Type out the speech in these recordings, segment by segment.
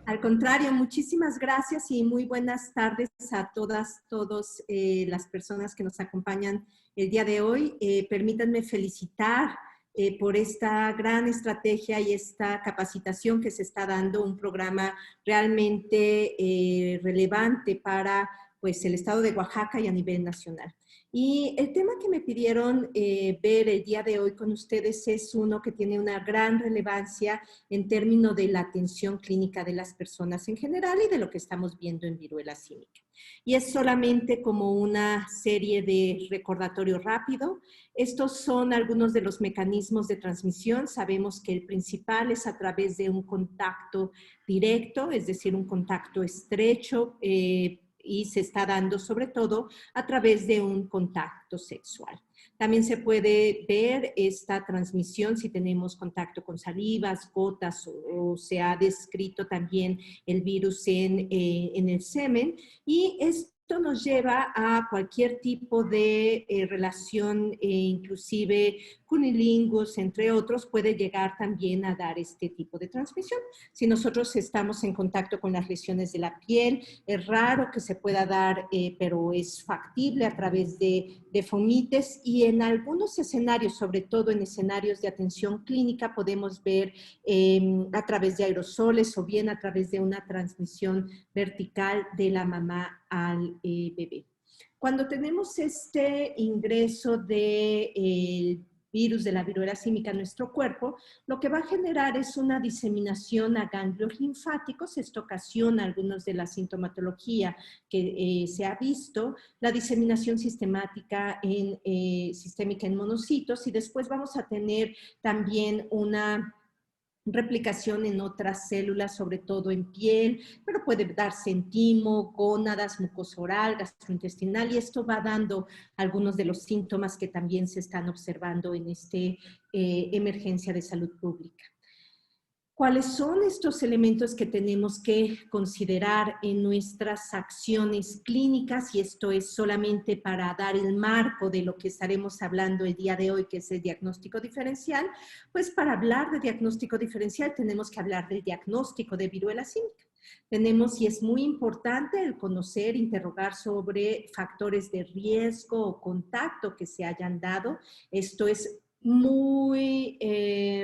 Al contrario, muchísimas gracias y muy buenas tardes a todos las personas que nos acompañan el día de hoy. Permítanme felicitar por esta gran estrategia y esta capacitación que se está dando, un programa realmente relevante para pues, el estado de Oaxaca y a nivel nacional. Y el tema que me pidieron ver el día de hoy con ustedes es uno que tiene una gran relevancia en términos de la atención clínica de las personas en general y de lo que estamos viendo en viruela símica. Y es solamente como una serie de recordatorio rápido. Estos son algunos de los mecanismos de transmisión. Sabemos que el principal es a través de un contacto directo, es decir, un contacto estrecho, y se está dando sobre todo a través de un contacto sexual. También se puede ver esta transmisión si tenemos contacto con salivas, gotas o se ha descrito también el virus en el semen y esto nos lleva a cualquier tipo de relación, inclusive cunilingus, entre otros, puede llegar también a dar este tipo de transmisión. Si nosotros estamos en contacto con las lesiones de la piel, es raro que se pueda dar, pero es factible a través de fomites y en algunos escenarios, sobre todo en escenarios de atención clínica, podemos ver a través de aerosoles o bien a través de una transmisión vertical de la mamá al bebé. Cuando tenemos este ingreso del virus de la viruela símica en nuestro cuerpo, lo que va a generar es una diseminación a ganglios linfáticos. Esto ocasiona algunos de la sintomatología que se ha visto, la diseminación sistémica en monocitos y después vamos a tener también una replicación en otras células, sobre todo en piel, pero puede darse en timo, gónadas, mucosa oral, gastrointestinal, y esto va dando algunos de los síntomas que también se están observando en esta emergencia de salud pública. ¿Cuáles son estos elementos que tenemos que considerar en nuestras acciones clínicas? Y esto es solamente para dar el marco de lo que estaremos hablando el día de hoy, que es el diagnóstico diferencial. Pues para hablar de diagnóstico diferencial tenemos que hablar del diagnóstico de viruela símica. Tenemos, y es muy importante, el conocer, interrogar sobre factores de riesgo o contacto que se hayan dado. Esto es muy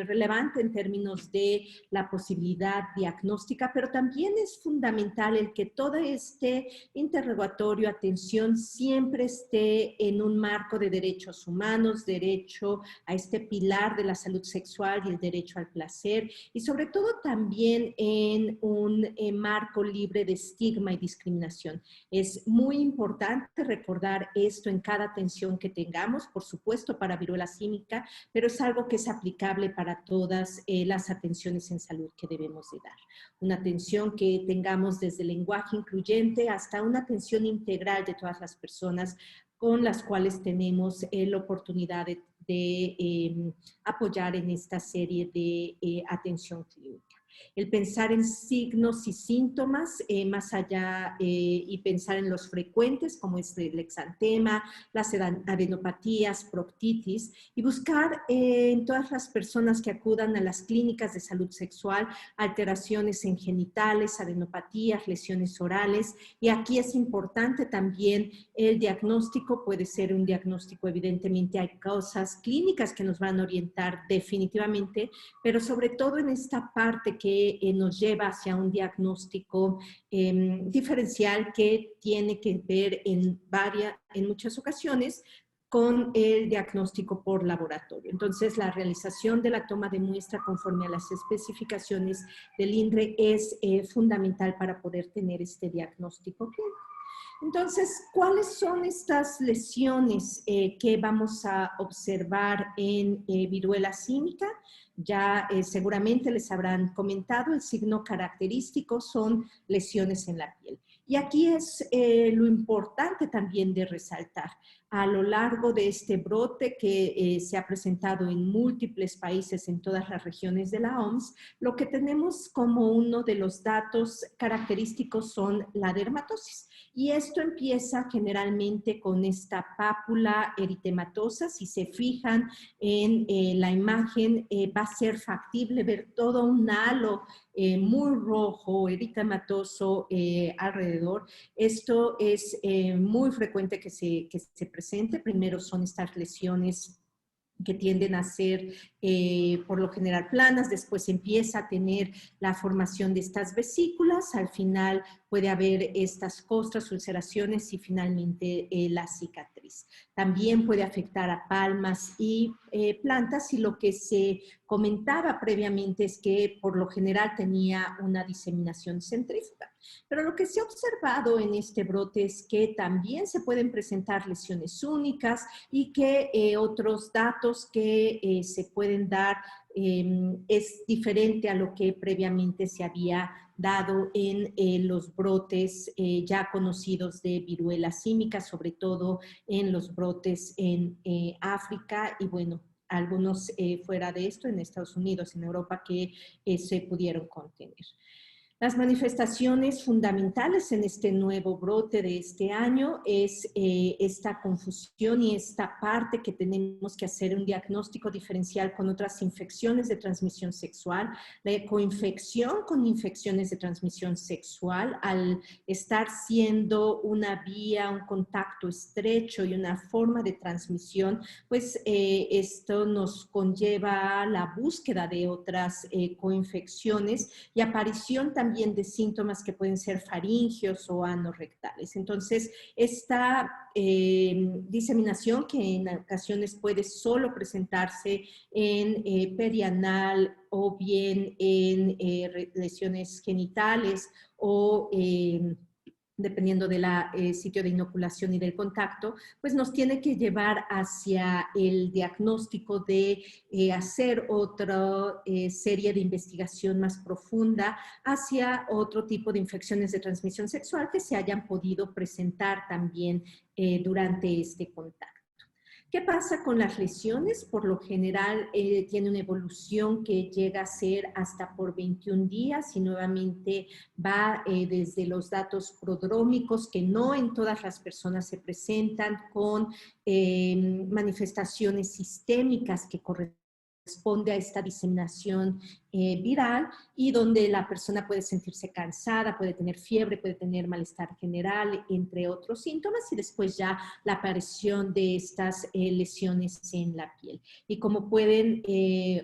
relevante en términos de la posibilidad diagnóstica, pero también es fundamental el que todo este interrogatorio, atención, siempre esté en un marco de derechos humanos, derecho a este pilar de la salud sexual y el derecho al placer, y sobre todo también en un marco libre de estigma y discriminación. Es muy importante recordar esto en cada atención que tengamos, por supuesto para viruela símica, pero es algo que es aplicable para todas las atenciones en salud que debemos de dar. Una atención que tengamos desde el lenguaje incluyente hasta una atención integral de todas las personas con las cuales tenemos la oportunidad de apoyar en esta serie de atención clínica. El pensar en signos y síntomas más allá y pensar en los frecuentes como es el exantema, las adenopatías, proctitis y buscar en todas las personas que acudan a las clínicas de salud sexual alteraciones en genitales, adenopatías, lesiones orales y aquí es importante también el diagnóstico, puede ser un diagnóstico evidentemente hay causas clínicas que nos van a orientar definitivamente, pero sobre todo en esta parte que nos lleva hacia un diagnóstico diferencial que tiene que ver en muchas ocasiones con el diagnóstico por laboratorio. Entonces, la realización de la toma de muestra conforme a las especificaciones del INRE es fundamental para poder tener este diagnóstico clínico. Entonces, ¿cuáles son estas lesiones que vamos a observar en viruela símica? Ya seguramente les habrán comentado, el signo característico son lesiones en la piel. Y aquí es lo importante también de resaltar. A lo largo de este brote que se ha presentado en múltiples países en todas las regiones de la OMS, lo que tenemos como uno de los datos característicos son la dermatosis. Y esto empieza generalmente con esta pápula eritematosa. Si se fijan en la imagen, va a ser factible ver todo un halo muy rojo, eritematoso alrededor. Esto es muy frecuente que se presente. Primero son estas lesiones que tienden a ser por lo general planas, después empieza a tener la formación de estas vesículas, al final puede haber estas costras, ulceraciones y finalmente la cicatriz. También puede afectar a palmas y plantas, y lo que se comentaba previamente es que por lo general tenía una diseminación centrífuga. Pero lo que se ha observado en este brote es que también se pueden presentar lesiones únicas y que otros datos que se pueden dar es diferente a lo que previamente se había dado en los brotes ya conocidos de viruela símica, sobre todo en los brotes en África y bueno, algunos fuera de esto, en Estados Unidos, en Europa, que se pudieron contener. Las manifestaciones fundamentales en este nuevo brote de este año es esta confusión y esta parte que tenemos que hacer un diagnóstico diferencial con otras infecciones de transmisión sexual. La coinfección con infecciones de transmisión sexual, al estar siendo una vía, un contacto estrecho y una forma de transmisión, pues esto nos conlleva a la búsqueda de otras coinfecciones y aparición también de síntomas que pueden ser faringios o anorrectales. Entonces, esta diseminación, que en ocasiones puede solo presentarse en perianal o bien en lesiones genitales o dependiendo del sitio de inoculación y del contacto, pues nos tiene que llevar hacia el diagnóstico de hacer otra serie de investigación más profunda hacia otro tipo de infecciones de transmisión sexual que se hayan podido presentar también durante este contacto. ¿Qué pasa con las lesiones? Por lo general tiene una evolución que llega a ser hasta por 21 días y nuevamente va desde los datos prodrómicos, que no en todas las personas se presentan, con manifestaciones sistémicas que corresponde a esta diseminación viral y donde la persona puede sentirse cansada, puede tener fiebre, puede tener malestar general, entre otros síntomas, y después ya la aparición de estas lesiones en la piel. Y como pueden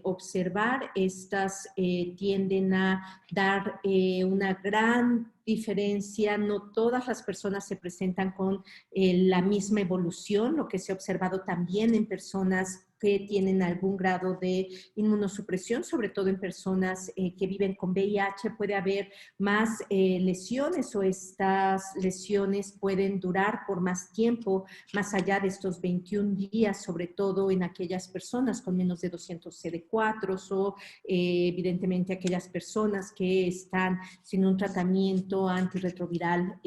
observar, estas tienden a dar una gran diferencia. No todas las personas se presentan con la misma evolución, lo que se ha observado también en personas que tienen algún grado de inmunosupresión, sobre todo en personas que viven con VIH, puede haber más lesiones, o estas lesiones pueden durar por más tiempo, más allá de estos 21 días, sobre todo en aquellas personas con menos de 200 CD4 o evidentemente aquellas personas que están sin un tratamiento antirretroviral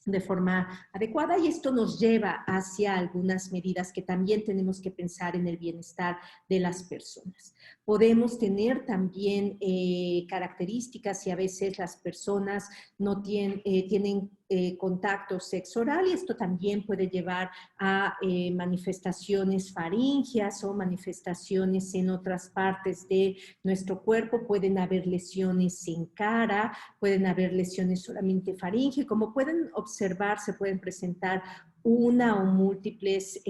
de forma adecuada, y esto nos lleva hacia algunas medidas que también tenemos que pensar en el bienestar de las personas. Podemos tener también características, y a veces las personas no tienen contacto sexo oral, y esto también puede llevar a manifestaciones faringias o manifestaciones en otras partes de nuestro cuerpo. Pueden haber lesiones en cara, pueden haber lesiones solamente faringe. Como pueden observar, se pueden presentar una o múltiples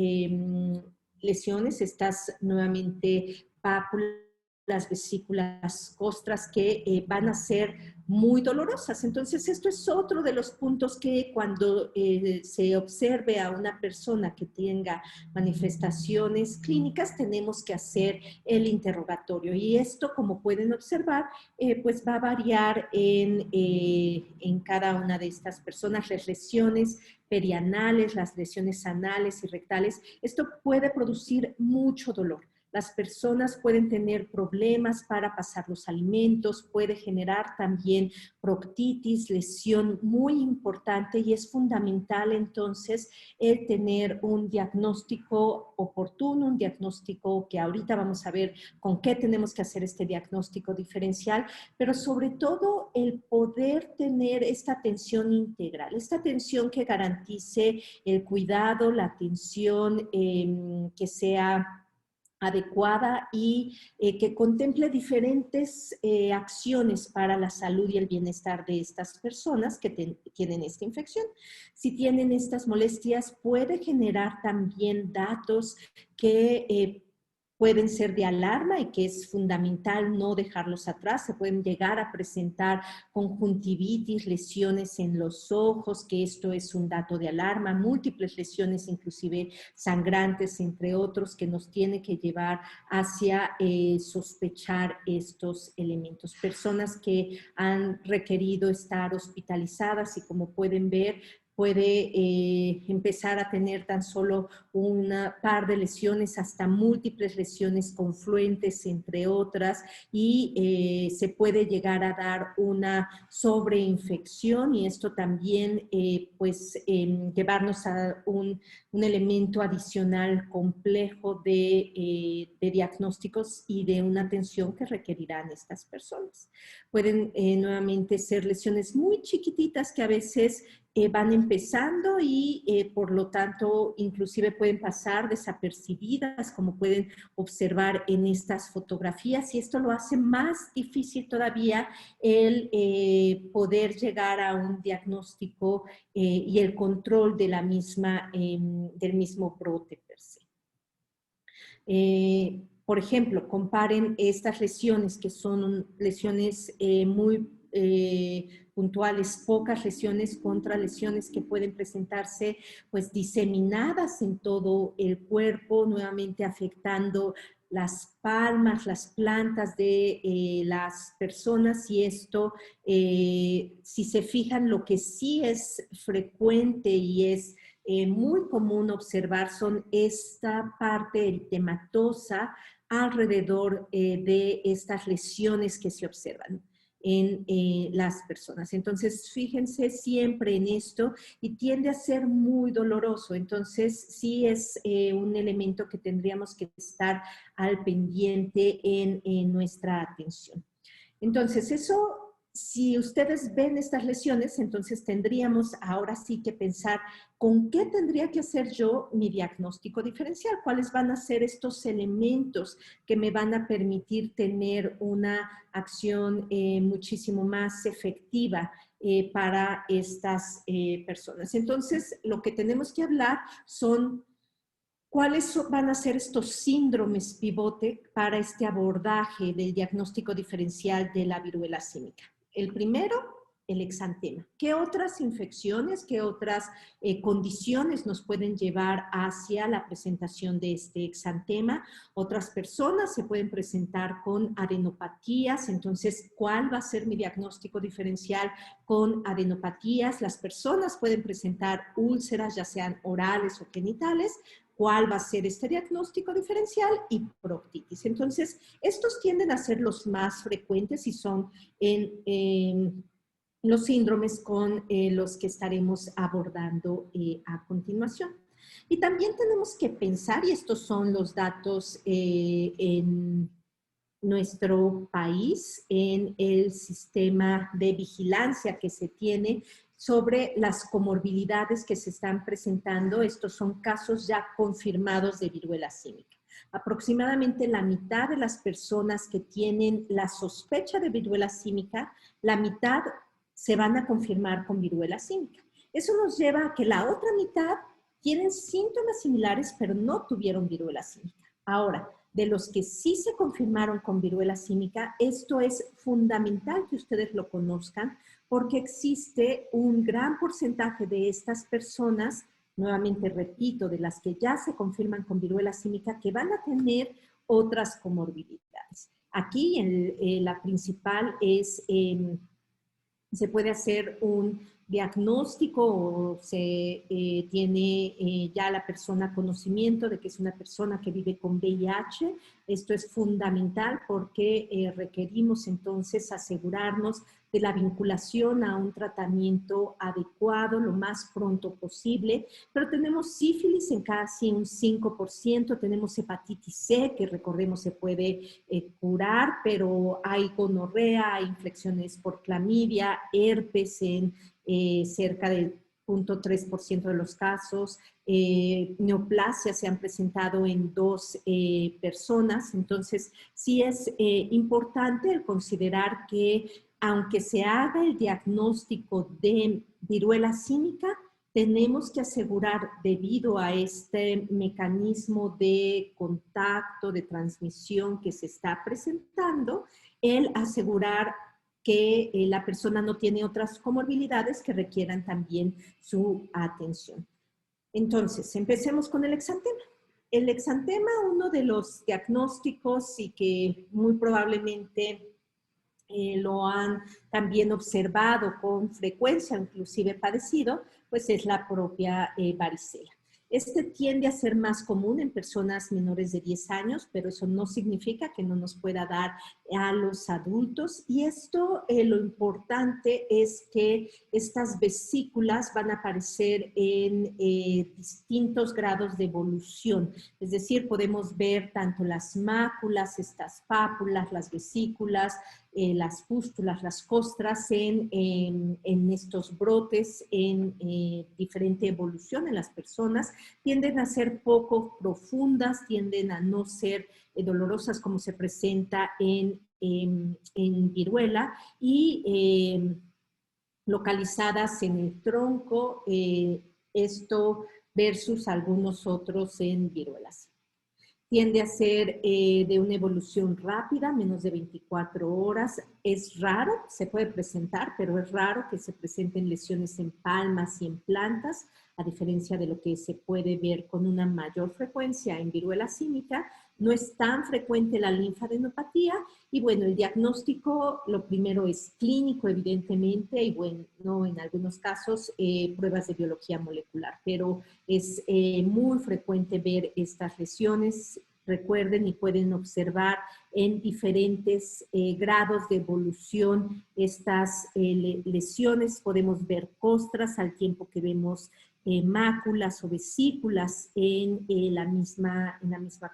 lesiones, estas nuevamente pápulas, las vesículas, costras, que van a ser muy dolorosas. Entonces, esto es otro de los puntos que cuando se observe a una persona que tenga manifestaciones clínicas, tenemos que hacer el interrogatorio. Y esto, como pueden observar, pues va a variar en cada una de estas personas. Las lesiones perianales, las lesiones anales y rectales, esto puede producir mucho dolor. Las personas pueden tener problemas para pasar los alimentos, puede generar también proctitis, lesión muy importante, y es fundamental entonces el tener un diagnóstico oportuno, un diagnóstico que ahorita vamos a ver con qué tenemos que hacer este diagnóstico diferencial, pero sobre todo el poder tener esta atención integral, esta atención que garantice el cuidado, la atención que sea adecuada y que contemple diferentes acciones para la salud y el bienestar de estas personas que tienen esta infección. Si tienen estas molestias, puede generar también datos que pueden ser de alarma y que es fundamental no dejarlos atrás. Se pueden llegar a presentar conjuntivitis, lesiones en los ojos, que esto es un dato de alarma, múltiples lesiones, inclusive sangrantes, entre otros, que nos tiene que llevar hacia sospechar estos elementos. Personas que han requerido estar hospitalizadas y, como pueden ver, puede empezar a tener tan solo una par de lesiones hasta múltiples lesiones confluentes, entre otras, y se puede llegar a dar una sobreinfección, y esto también llevarnos a un elemento adicional complejo de diagnósticos y de una atención que requerirán estas personas. Pueden nuevamente ser lesiones muy chiquititas que a veces van empezando y por lo tanto inclusive pueden pasar desapercibidas, como pueden observar en estas fotografías, y esto lo hace más difícil todavía el poder llegar a un diagnóstico y el control de la misma, del mismo brote per se. Por ejemplo, comparen estas lesiones, que son lesiones muy puntuales, pocas lesiones, contra lesiones que pueden presentarse pues diseminadas en todo el cuerpo, nuevamente afectando las palmas, las plantas de las personas, y esto, si se fijan, lo que sí es frecuente y es muy común observar son esta parte eritematosa alrededor de estas lesiones que se observan en las personas. Entonces, fíjense siempre en esto, y tiende a ser muy doloroso. Entonces, sí es un elemento que tendríamos que estar al pendiente en nuestra atención. Entonces, eso, si ustedes ven estas lesiones, entonces tendríamos ahora sí que pensar con qué tendría que hacer yo mi diagnóstico diferencial, cuáles van a ser estos elementos que me van a permitir tener una acción muchísimo más efectiva para estas personas. Entonces, lo que tenemos que hablar son ¿cuáles van a ser estos síndromes pivote para este abordaje del diagnóstico diferencial de la viruela símica? El primero, el exantema. ¿Qué otras infecciones, qué otras condiciones nos pueden llevar hacia la presentación de este exantema? Otras personas se pueden presentar con adenopatías. Entonces, ¿cuál va a ser mi diagnóstico diferencial con adenopatías? Las personas pueden presentar úlceras, ya sean orales o genitales. ¿Cuál va a ser este diagnóstico diferencial? Y proctitis. Entonces, estos tienden a ser los más frecuentes y son en los síndromes con los que estaremos abordando a continuación. Y también tenemos que pensar, y estos son los datos en nuestro país, en el sistema de vigilancia que se tiene sobre las comorbilidades que se están presentando. Estos son casos ya confirmados de viruela símica. Aproximadamente la mitad de las personas que tienen la sospecha de viruela símica, la mitad se van a confirmar con viruela símica. Eso nos lleva a que la otra mitad tienen síntomas similares, pero no tuvieron viruela símica. Ahora, de los que sí se confirmaron con viruela símica, esto es fundamental que ustedes lo conozcan, porque existe un gran porcentaje de estas personas, nuevamente repito, de las que ya se confirman con viruela símica, que van a tener otras comorbilidades. Aquí la principal es, se puede hacer un diagnóstico o se tiene ya la persona conocimiento de que es una persona que vive con VIH. Esto es fundamental porque requerimos entonces asegurarnos de la vinculación a un tratamiento adecuado lo más pronto posible, pero tenemos sífilis en casi un 5%, tenemos hepatitis C, que recordemos se puede curar, pero hay gonorrea, hay infecciones por clamidia, herpes en cerca del 0.3% de los casos, neoplasias se han presentado en 2 personas, entonces sí es importante el considerar que aunque se haga el diagnóstico de viruela símica, tenemos que asegurar, debido a este mecanismo de contacto, de transmisión que se está presentando, el asegurar que la persona no tiene otras comorbilidades que requieran también su atención. Entonces, empecemos con el exantema. El exantema, uno de los diagnósticos y que muy probablemente lo han también observado con frecuencia, inclusive padecido, pues es la propia varicela. Este tiende a ser más común en personas menores de 10 años, pero eso no significa que no nos pueda dar a los adultos. Y esto, lo importante es que estas vesículas van a aparecer en distintos grados de evolución. Es decir, podemos ver tanto las máculas, estas pápulas, las vesículas, las pústulas, las costras en estos brotes en diferente evolución en las personas. Tienden a ser poco profundas, tienden a no ser dolorosas como se presenta en viruela y localizadas en el tronco, esto versus algunos otros en viruelas. Tiende a ser de una evolución rápida, menos de 24 horas. Es raro, se puede presentar, pero es raro que se presenten lesiones en palmas y en plantas, a diferencia de lo que se puede ver con una mayor frecuencia en viruela símica. No es tan frecuente la linfadenopatía y bueno, el diagnóstico, lo primero es clínico, evidentemente, y bueno, en algunos casos pruebas de biología molecular, pero es muy frecuente ver estas lesiones. Recuerden y pueden observar en diferentes grados de evolución estas lesiones. Podemos ver costras al tiempo que vemos máculas o vesículas en la misma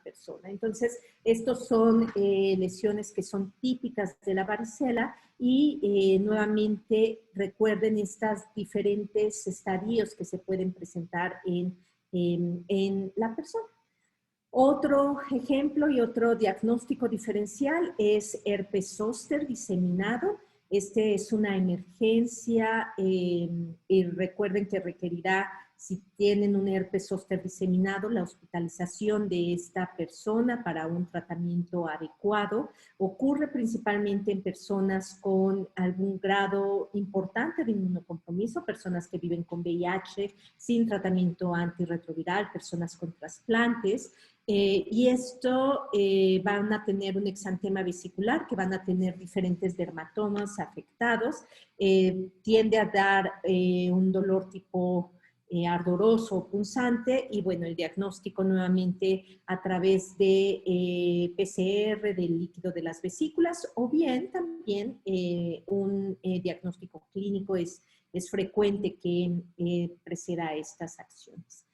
persona. Entonces, estos son lesiones que son típicas de la varicela y nuevamente recuerden estos diferentes estadios que se pueden presentar en la persona. Otro ejemplo y otro diagnóstico diferencial es herpes zóster diseminado. Este es una emergencia y recuerden que requerirá, si tienen un herpes zóster diseminado, la hospitalización de esta persona para un tratamiento adecuado. Ocurre principalmente en personas con algún grado importante de inmunocompromiso, personas que viven con VIH sin tratamiento antirretroviral, personas con trasplantes. Y esto van a tener un exantema vesicular, que van a tener diferentes dermatomas afectados. Tiende a dar un dolor tipo ardoroso o punzante y bueno, el diagnóstico nuevamente a través de PCR del líquido de las vesículas o bien también un diagnóstico clínico es frecuente que preceda estas acciones.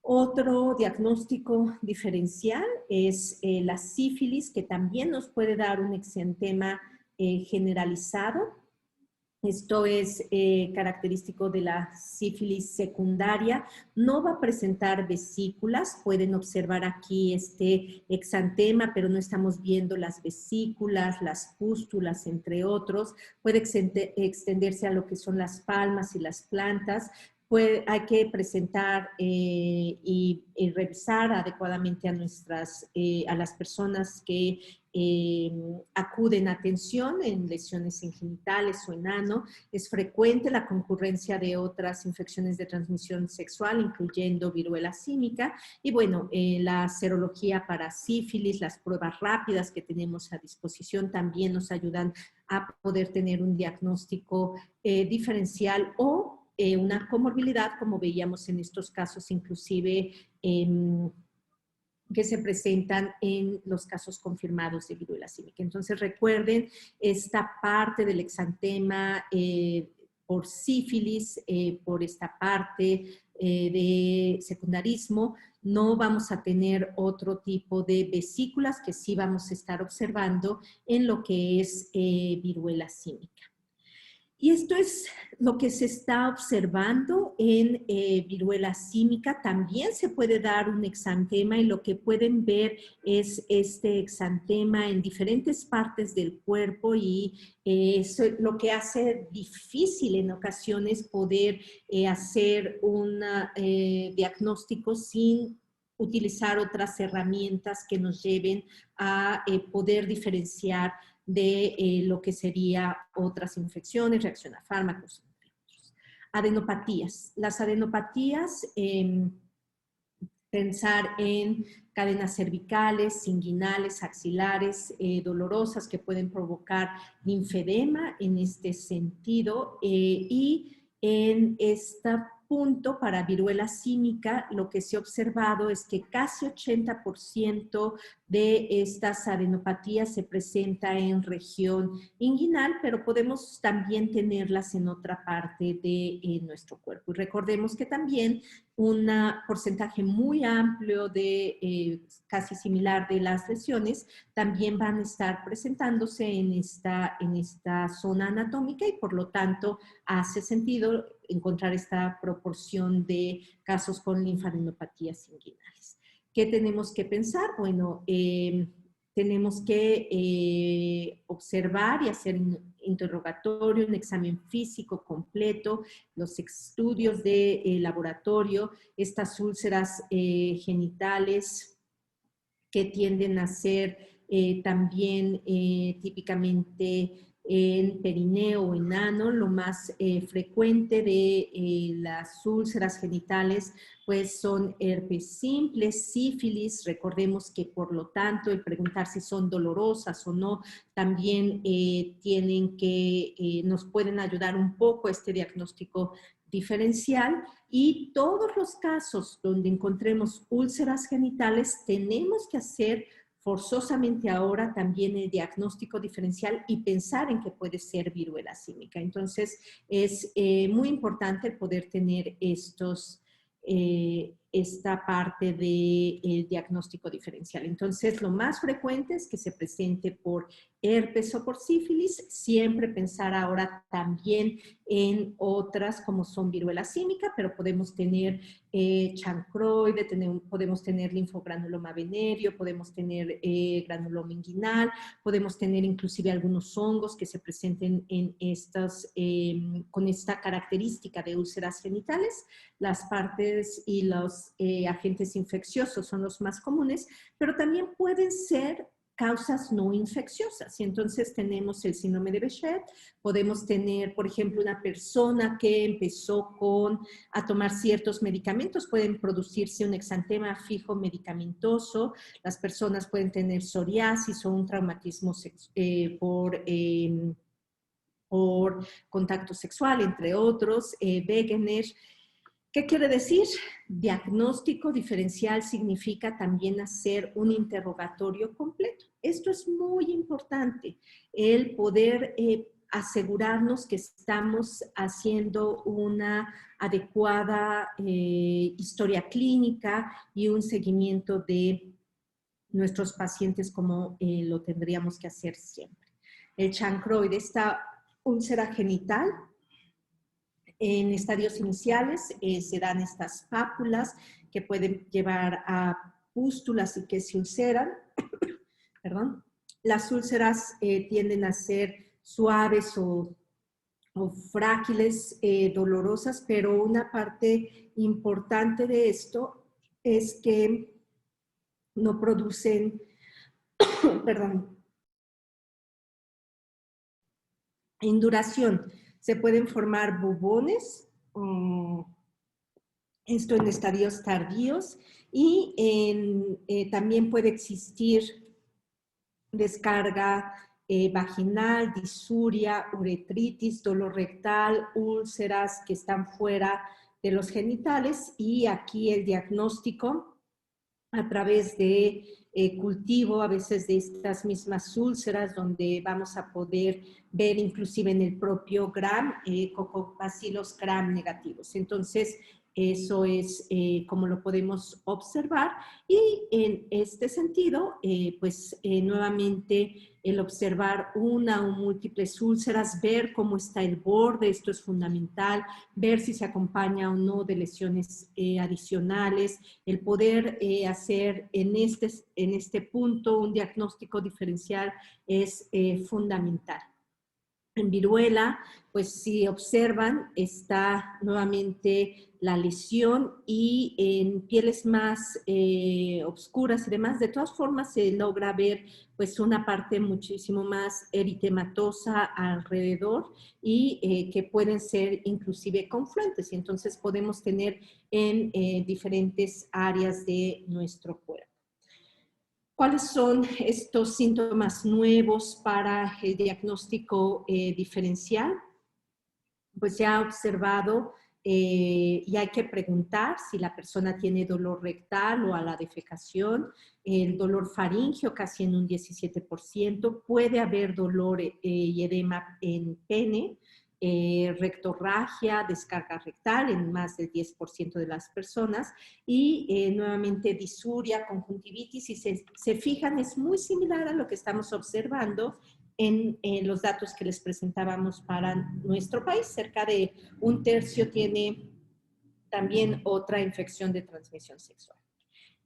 Otro diagnóstico diferencial es la sífilis, que también nos puede dar un exantema generalizado. Esto es característico de la sífilis secundaria. No va a presentar vesículas. Pueden observar aquí este exantema, pero no estamos viendo las vesículas, las pústulas, entre otros. Puede extenderse a lo que son las palmas y las plantas. Hay que presentar y revisar adecuadamente a las personas que acuden a atención en lesiones en genitales o en ano. Es frecuente la concurrencia de otras infecciones de transmisión sexual, incluyendo viruela símica. Y bueno, la serología para sífilis, las pruebas rápidas que tenemos a disposición también nos ayudan a poder tener un diagnóstico diferencial o una comorbilidad, como veíamos en estos casos, inclusive que se presentan en los casos confirmados de viruela símica. Entonces, recuerden esta parte del exantema por sífilis, por esta parte de secundarismo. No vamos a tener otro tipo de vesículas que sí vamos a estar observando en lo que es viruela símica. Y esto es lo que se está observando en viruela símica. También se puede dar un exantema y lo que pueden ver es este exantema en diferentes partes del cuerpo y eso es lo que hace difícil en ocasiones poder hacer un diagnóstico sin utilizar otras herramientas que nos lleven a poder diferenciar de lo que sería otras infecciones, reacción a fármacos, entre otros. Adenopatías. Las adenopatías, pensar en cadenas cervicales, inguinales, axilares, dolorosas que pueden provocar linfedema en este sentido y en este punto para viruela símica lo que se ha observado es que casi 80% de estas adenopatías se presenta en región inguinal, pero podemos también tenerlas en otra parte de nuestro cuerpo. Y recordemos que también un porcentaje muy amplio de casi similar de las lesiones también van a estar presentándose en esta zona anatómica y por lo tanto hace sentido encontrar esta proporción de casos con linfadenopatías inguinales. ¿Qué tenemos que pensar? Bueno, tenemos que observar y hacer un interrogatorio, un examen físico completo, los estudios de laboratorio, estas úlceras genitales que tienden a ser también típicamente en perineo o en ano. Lo más frecuente de las úlceras genitales pues son herpes simple, sífilis. Recordemos que por lo tanto el preguntar si son dolorosas o no también nos pueden ayudar un poco a este diagnóstico diferencial. Y todos los casos donde encontremos úlceras genitales tenemos que hacer forzosamente ahora también el diagnóstico diferencial y pensar en que puede ser viruela símica. Entonces es muy importante poder tener esta parte del diagnóstico diferencial. Entonces, lo más frecuente es que se presente por herpes o por sífilis, siempre pensar ahora también en otras como son viruela símica, pero podemos tener chancroide, podemos tener linfogranuloma venéreo, podemos tener granuloma inguinal, podemos tener inclusive algunos hongos que se presenten en con esta característica de úlceras genitales. Las partes y los agentes infecciosos son los más comunes, pero también pueden ser causas no infecciosas. Y entonces tenemos el síndrome de Behçet, podemos tener, por ejemplo, una persona que empezó a tomar ciertos medicamentos, pueden producirse un exantema fijo medicamentoso, las personas pueden tener psoriasis o un traumatismo por contacto sexual, entre otros, Wegener. ¿Qué quiere decir? Diagnóstico diferencial significa también hacer un interrogatorio completo. Esto es muy importante, el poder asegurarnos que estamos haciendo una adecuada historia clínica y un seguimiento de nuestros pacientes como lo tendríamos que hacer siempre. El chancroide, esta úlcera genital, en estadios iniciales se dan estas pápulas que pueden llevar a pústulas y que se ulceran. Perdón. Las úlceras tienden a ser suaves o frágiles, dolorosas, pero una parte importante de esto es que no producen, perdón, induración. Se pueden formar bubones, esto en estadios tardíos, y también puede existir descarga vaginal, disuria, uretritis, dolor rectal, úlceras que están fuera de los genitales, y aquí el diagnóstico a través de cultivo, a veces de estas mismas úlceras, donde vamos a poder ver inclusive en el propio Gram, Cocobacilos Gram negativos. Entonces, eso es como lo podemos observar, y en este sentido, nuevamente el observar una o múltiples úlceras, ver cómo está el borde, esto es fundamental, ver si se acompaña o no de lesiones adicionales, el poder hacer en este punto un diagnóstico diferencial es fundamental. En viruela, pues si observan, está nuevamente la lesión, y en pieles más oscuras y demás, de todas formas se logra ver pues una parte muchísimo más eritematosa alrededor, y que pueden ser inclusive confluentes, y entonces podemos tener en diferentes áreas de nuestro cuerpo. ¿Cuáles son estos síntomas nuevos para el diagnóstico diferencial? Pues ya ha observado, y hay que preguntar si la persona tiene dolor rectal o a la defecación, el dolor faríngeo casi en un 17%, puede haber dolor y edema en pene, rectorragia, descarga rectal en más del 10% de las personas, y nuevamente disuria, conjuntivitis, y se fijan, es muy similar a lo que estamos observando en los datos que les presentábamos para nuestro país. Cerca de un tercio tiene también otra infección de transmisión sexual.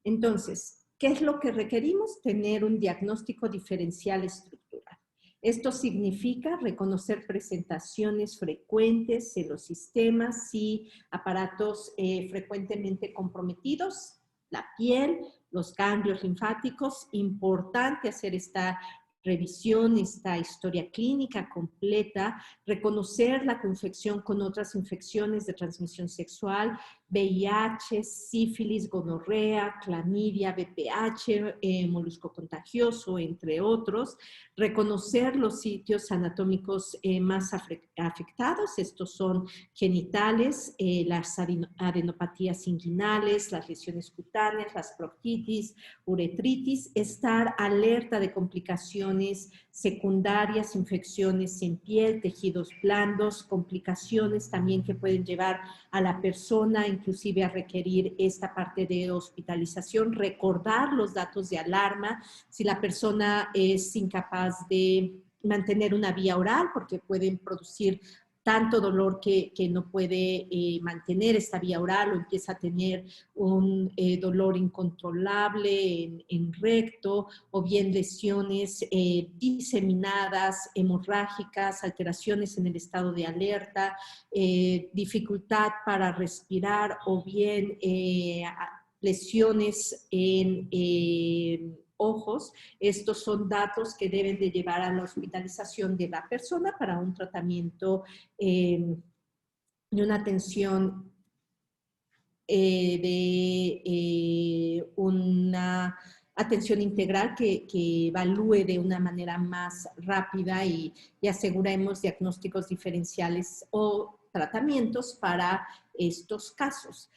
Entonces, ¿qué es lo que requerimos? Tener un diagnóstico diferencial estructural. Esto significa reconocer presentaciones frecuentes en los sistemas y aparatos frecuentemente comprometidos, la piel, los ganglios linfáticos. Importante hacer esta revisión, esta historia clínica completa, reconocer la coinfección con otras infecciones de transmisión sexual, VIH, sífilis, gonorrea, clamidia, VPH, molusco contagioso, entre otros. Reconocer los sitios anatómicos más afectados, estos son genitales, las adenopatías inguinales, las lesiones cutáneas, las proctitis, uretritis, estar alerta de complicaciones secundarias, infecciones en piel, tejidos blandos, complicaciones también que pueden llevar a la persona inclusive a requerir esta parte de hospitalización, recordar los datos de alarma, si la persona es incapaz de mantener una vía oral porque pueden producir tanto dolor que no puede mantener esta vía oral, o empieza a tener un dolor incontrolable en recto, o bien lesiones diseminadas, hemorrágicas, alteraciones en el estado de alerta, dificultad para respirar, o bien lesiones en ojos. Estos son datos que deben de llevar a la hospitalización de la persona para un tratamiento y una atención una atención integral que evalúe de una manera más rápida y aseguremos diagnósticos diferenciales o tratamientos para estos casos.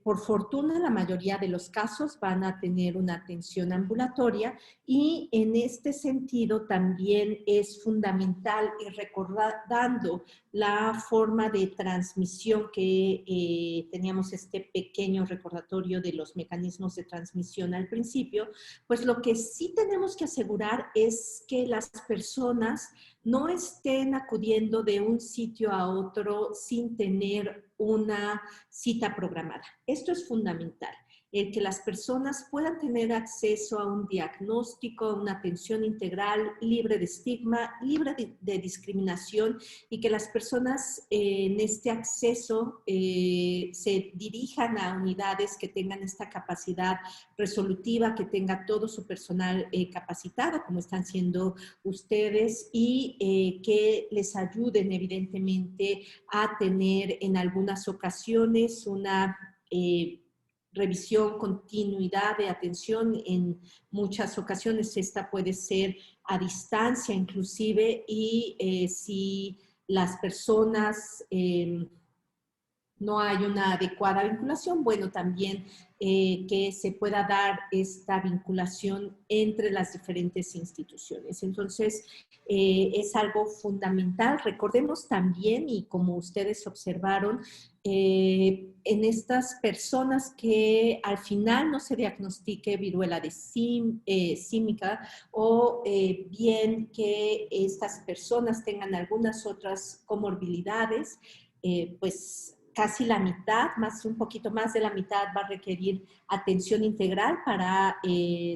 Por fortuna, la mayoría de los casos van a tener una atención ambulatoria, y en este sentido también es fundamental ir recordando la forma de transmisión que teníamos este pequeño recordatorio de los mecanismos de transmisión al principio. Pues lo que sí tenemos que asegurar es que las personas no estén acudiendo de un sitio a otro sin tener una cita programada. Esto es fundamental, el que las personas puedan tener acceso a un diagnóstico, a una atención integral, libre de estigma, libre de discriminación, y que las personas en este acceso se dirijan a unidades que tengan esta capacidad resolutiva, que tenga todo su personal capacitado, como están siendo ustedes, y que les ayuden evidentemente a tener en algunas ocasiones una revisión, continuidad de atención. En muchas ocasiones esta puede ser a distancia inclusive, y si las personas no hay una adecuada vinculación, bueno, también que se pueda dar esta vinculación entre las diferentes instituciones. Entonces, es algo fundamental. Recordemos también, y como ustedes observaron, en estas personas que al final no se diagnostique viruela de símica, o bien que estas personas tengan algunas otras comorbilidades, pues casi la mitad, un poquito más de la mitad, va a requerir atención integral para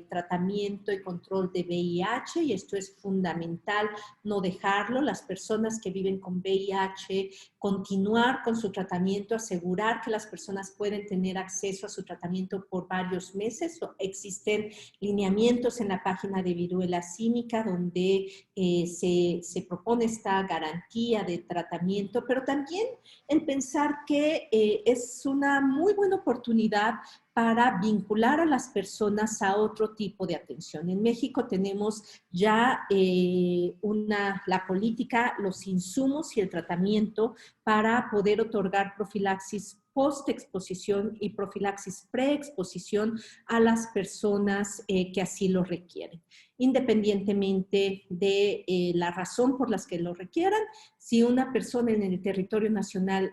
tratamiento y control de VIH, y esto es fundamental no dejarlo. Las personas que viven con VIH, continuar con su tratamiento, asegurar que las personas pueden tener acceso a su tratamiento por varios meses. Existen lineamientos en la página de Viruela Símica donde se propone esta garantía de tratamiento, pero también el pensar que es una muy buena oportunidad para vincular a las personas a otro tipo de atención. En México tenemos ya la política, los insumos y el tratamiento para poder otorgar profilaxis post-exposición y profilaxis pre-exposición a las personas que así lo requieren, independientemente de la razón por las que lo requieran. Si una persona en el territorio nacional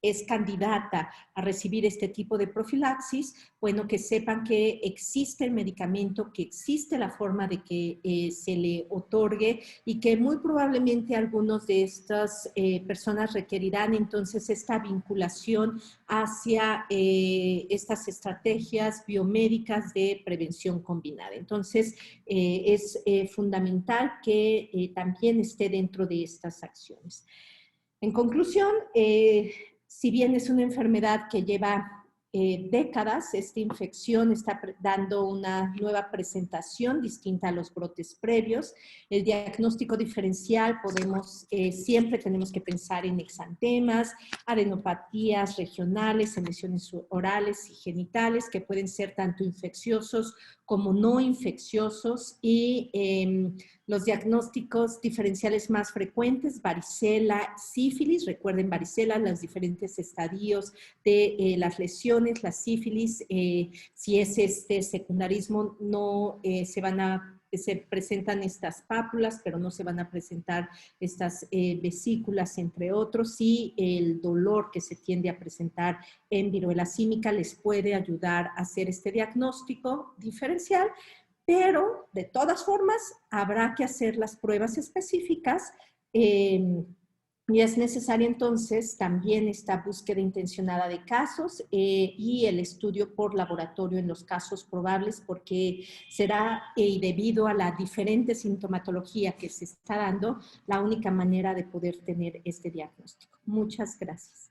es candidata a recibir este tipo de profilaxis, bueno, que sepan que existe el medicamento, que existe la forma de que se le otorgue, y que muy probablemente algunos de estas personas requerirán entonces esta vinculación hacia estas estrategias biomédicas de prevención combinada. Entonces, es fundamental que también esté dentro de estas acciones. En conclusión, si bien es una enfermedad que lleva décadas, esta infección está dando una nueva presentación distinta a los brotes previos. El diagnóstico diferencial, siempre tenemos que pensar en exantemas, adenopatías regionales, en lesiones orales y genitales, que pueden ser tanto infecciosos como no infecciosos, y los diagnósticos diferenciales más frecuentes: varicela, sífilis. Recuerden, varicela, los diferentes estadios de las lesiones, la sífilis, si es este secundarismo, no se presentan estas pápulas, pero no se van a presentar estas vesículas, entre otros, y el dolor que se tiende a presentar en viruela símica les puede ayudar a hacer este diagnóstico diferencial. Pero, de todas formas, habrá que hacer las pruebas específicas, y es necesaria entonces también esta búsqueda intencionada de casos y el estudio por laboratorio en los casos probables, porque será, y debido a la diferente sintomatología que se está dando, la única manera de poder tener este diagnóstico. Muchas gracias.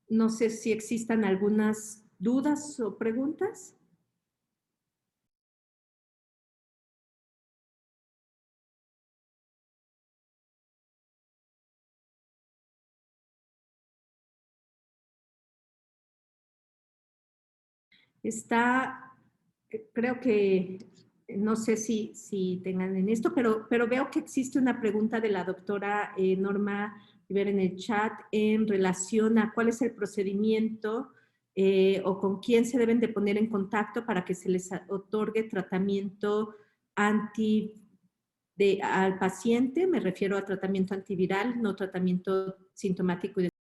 No sé si existan algunas dudas o preguntas. Creo que, no sé si tengan en esto, pero veo que existe una pregunta de la doctora Norma Rivera en el chat en relación a cuál es el procedimiento o con quién se deben de poner en contacto para que se les otorgue tratamiento al paciente. Me refiero a tratamiento antiviral, no tratamiento sintomático y